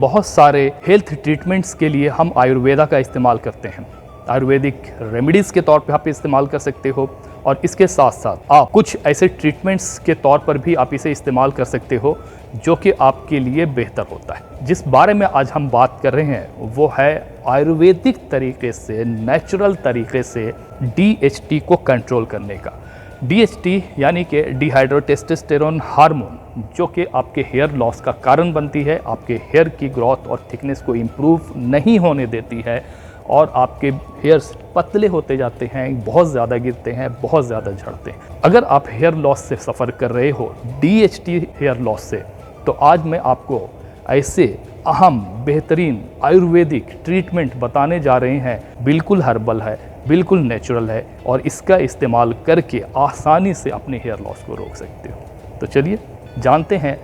बहुत सारे health treatments के लिए हम आयुर्वेदा का इस्तेमाल करते हैं। आयुर्वेदिक रेमेडीज़ के तौर पे आप इस्तेमाल कर सकते हो और इसके साथ साथ आप कुछ ऐसे ट्रीटमेंट्स के तौर पर भी आप इसे इस्तेमाल कर सकते हो जो कि आपके लिए बेहतर होता है। जिस बारे में आज हम बात कर रहे हैं वो है आयुर्वेदिक तरीके से, नेचुरल तरीके से DHT को कंट्रोल करने का। DHT यानी कि डिहाइड्रोटेस्टोस्टेरोन हार्मोन, जो कि आपके हेयर लॉस का कारण बनती है, आपके हेयर की ग्रोथ और थिकनेस को इम्प्रूव नहीं होने देती है और आपके हेयर्स पतले होते जाते हैं, बहुत ज़्यादा गिरते हैं, बहुत ज़्यादा झड़ते हैं। अगर आप हेयर लॉस से सफ़र कर रहे हो, DHT हेयर लॉस से, तो आज मैं आपको ऐसे अहम बेहतरीन आयुर्वेदिक ट्रीटमेंट बताने जा रहे हैं। बिल्कुल हर्बल है, बिल्कुल नेचुरल है और इसका इस्तेमाल करके आसानी से अपने हेयर लॉस को रोक सकते हो। तो चलिए जानते हैं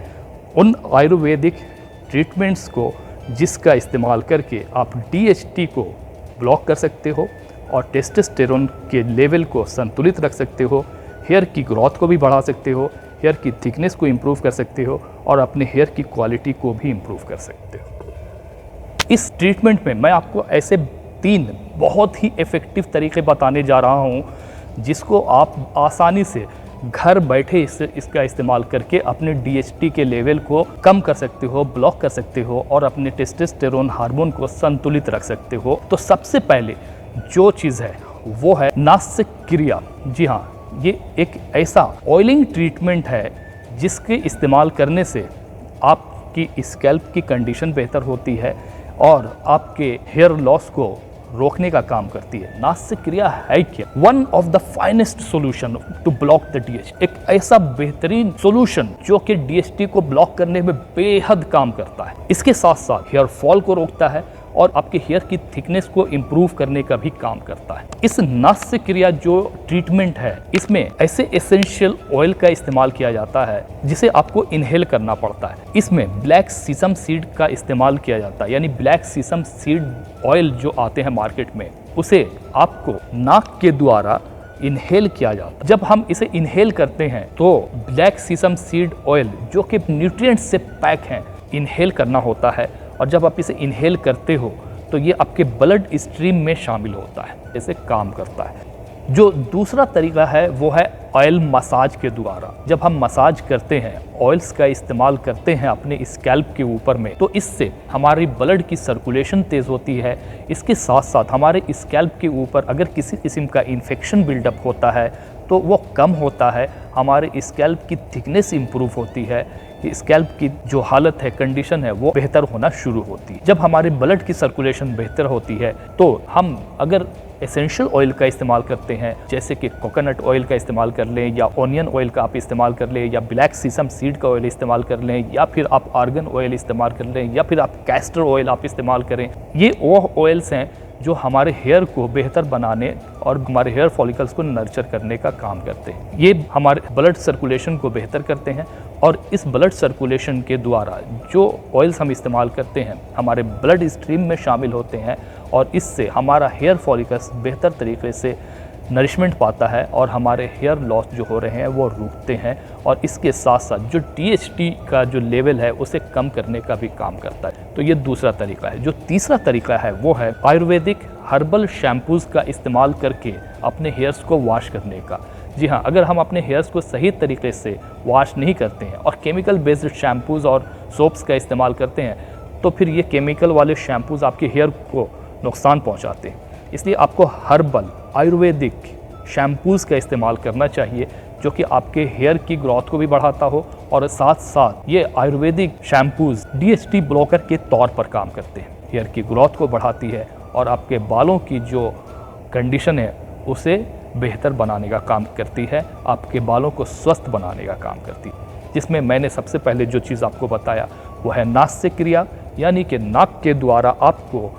उन आयुर्वेदिक ट्रीटमेंट्स को जिसका इस्तेमाल करके आप DHT को ब्लॉक कर सकते हो और टेस्टोस्टेरोन के लेवल को संतुलित रख सकते हो, हेयर की ग्रोथ को भी बढ़ा सकते हो, हेयर की थिकनेस को इम्प्रूव कर सकते हो और अपने हेयर की क्वालिटी को भी इम्प्रूव कर सकते हो। इस ट्रीटमेंट में मैं आपको ऐसे 3 बहुत ही इफ़ेक्टिव तरीके बताने जा रहा हूँ जिसको आप आसानी से घर बैठे इसका इस्तेमाल करके अपने DHT के लेवल को कम कर सकते हो, ब्लॉक कर सकते हो और अपने टेस्टोस्टेरोन हार्मोन को संतुलित रख सकते हो। तो सबसे पहले जो चीज़ है वो है नास्य क्रिया। जी हाँ, ये एक ऐसा ऑयलिंग ट्रीटमेंट है जिसके इस्तेमाल करने से आपकी स्कैल्प की कंडीशन बेहतर होती है और आपके हेयर लॉस को रोकने का काम करती है। नास्य क्रिया है क्या? One of the finest solution to block the DHT, एक ऐसा बेहतरीन सोल्यूशन जो कि DHT को ब्लॉक करने में बेहद काम करता है। इसके साथ साथ हेयर फॉल को रोकता है और आपके हेयर की थिकनेस को इम्प्रूव करने का भी काम करता है। इस नास्य क्रिया जो ट्रीटमेंट है, इसमें ऐसे एसेंशियल ऑयल का इस्तेमाल किया जाता है जिसे आपको इनहेल करना पड़ता है। इसमें ब्लैक सीसम सीड का इस्तेमाल किया जाता है, यानी ब्लैक सीसम सीड ऑयल जो आते हैं मार्केट में, उसे आपको नाक के द्वारा इनहेल किया जाता है। जब हम इसे इनहेल करते हैं तो ब्लैक सीसम सीड ऑयल जो कि न्यूट्रिएंट्स से पैक हैं, इनहेल करना होता है और जब आप इसे इनहेल करते हो तो ये आपके ब्लड स्ट्रीम में शामिल होता है, ऐसे काम करता है। जो दूसरा तरीका है वो है ऑयल मसाज के द्वारा। जब हम मसाज करते हैं, ऑयल्स का इस्तेमाल करते हैं अपने स्कैल्प के ऊपर में, तो इससे हमारी ब्लड की सर्कुलेशन तेज़ होती है। इसके साथ साथ हमारे स्कैल्प के ऊपर अगर किसी किस्म का इन्फेक्शन बिल्डअप होता है तो वो कम होता है, हमारे स्कैल्प की थिकनेस इम्प्रूव होती है, स्कैल्प की जो हालत है, कंडीशन है, वो बेहतर होना शुरू होती है। जब हमारे ब्लड की सर्कुलेशन बेहतर होती है तो हम अगर एसेंशियल ऑयल का इस्तेमाल करते हैं, जैसे कि कोकोनट ऑयल का इस्तेमाल कर लें या ऑनियन ऑयल का आप इस्तेमाल कर लें या ब्लैक सीसम सीड का ऑयल इस्तेमाल कर लें या फिर आप आर्गन ऑयल इस्तेमाल कर लें या फिर आप कैस्टर ऑयल आप इस्तेमाल करें, ये वो ऑयल्स हैं जो हमारे हेयर को बेहतर बनाने और हमारे हेयर फॉलिकल्स को नर्चर करने का काम करते हैं। ये हमारे ब्लड सर्कुलेशन को बेहतर करते हैं और इस ब्लड सर्कुलेशन के द्वारा जो ऑयल्स हम इस्तेमाल करते हैं हमारे ब्लड स्ट्रीम में शामिल होते हैं और इससे हमारा हेयर फॉलिकल्स बेहतर तरीके से नरिशमेंट पाता है और हमारे हेयर लॉस जो हो रहे हैं वो रुकते हैं और इसके साथ साथ जो DHT का जो लेवल है उसे कम करने का भी काम करता है। तो ये दूसरा तरीका है। जो तीसरा तरीका है वो है आयुर्वेदिक हर्बल शैम्पूज़ का इस्तेमाल करके अपने हेयर्स को वॉश करने का। जी हाँ, अगर हम अपने हेयर्स को सही तरीके से वॉश नहीं करते हैं और केमिकल बेस्ड शैम्पूज़ और सोप्स का इस्तेमाल करते हैं तो फिर ये केमिकल वाले शैम्पूज़ आपके हेयर को नुकसान पहुँचाते हैं। इसलिए आपको हर्बल आयुर्वेदिक शैम्पूज़ का इस्तेमाल करना चाहिए जो कि आपके हेयर की ग्रोथ को भी बढ़ाता हो और साथ साथ ये आयुर्वेदिक शैम्पूज़ DHT ब्लॉकर के तौर पर काम करते हैं, हेयर की ग्रोथ को बढ़ाती है और आपके बालों की जो कंडीशन है उसे बेहतर बनाने का काम करती है, आपके बालों को स्वस्थ बनाने का काम करती है। जिसमें मैंने सबसे पहले जो चीज़ आपको बताया वो है नास्य क्रिया, यानी कि नाक के द्वारा आपको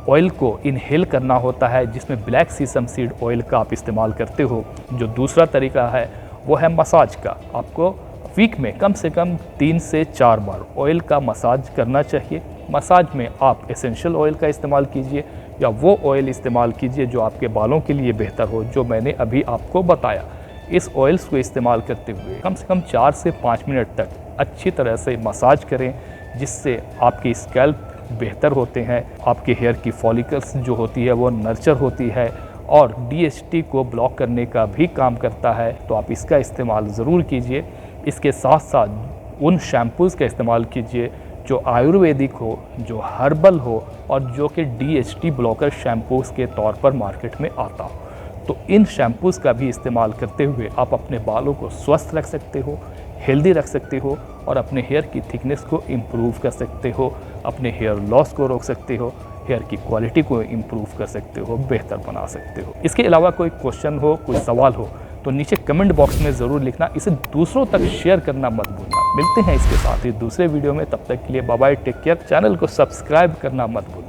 ऑयल को इनहेल करना होता है जिसमें ब्लैक सीसम सीड ऑयल का आप इस्तेमाल करते हो। जो दूसरा तरीका है वो है मसाज का। आपको वीक में कम से कम 3 से 4 बार ऑयल का मसाज करना चाहिए। मसाज में आप एसेंशियल ऑयल का इस्तेमाल कीजिए या वो ऑयल इस्तेमाल कीजिए जो आपके बालों के लिए बेहतर हो, जो मैंने अभी आपको बताया। इस ऑयल्स को इस्तेमाल करते हुए कम से कम 4 से 5 मिनट तक अच्छी तरह से मसाज करें, जिससे आपकी स्कैल्प बेहतर होते हैं, आपके हेयर की फॉलिकल्स जो होती है वो नर्चर होती है और DHT को ब्लॉक करने का भी काम करता है। तो आप इसका इस्तेमाल ज़रूर कीजिए। इसके साथ साथ उन शैम्पूज़ का इस्तेमाल कीजिए जो आयुर्वेदिक हो, जो हर्बल हो और जो कि DHT ब्लॉकर शैम्पूज़ के तौर पर मार्केट में आता हो। तो इन शैम्पूज़ का भी इस्तेमाल करते हुए आप अपने बालों को स्वस्थ रख सकते हो, हेल्दी रख सकते हो और अपने हेयर की थिकनेस को इम्प्रूव कर सकते हो, अपने हेयर लॉस को रोक सकते हो, हेयर की क्वालिटी को इम्प्रूव कर सकते हो, बेहतर बना सकते हो। इसके अलावा कोई क्वेश्चन हो, कोई सवाल हो तो नीचे कमेंट बॉक्स में ज़रूर लिखना। इसे दूसरों तक शेयर करना मत भूलना। मिलते हैं इसके साथ ही दूसरे वीडियो में, तब तक के लिए bye bye, take care. Channel को सब्सक्राइब करना मत भूलना।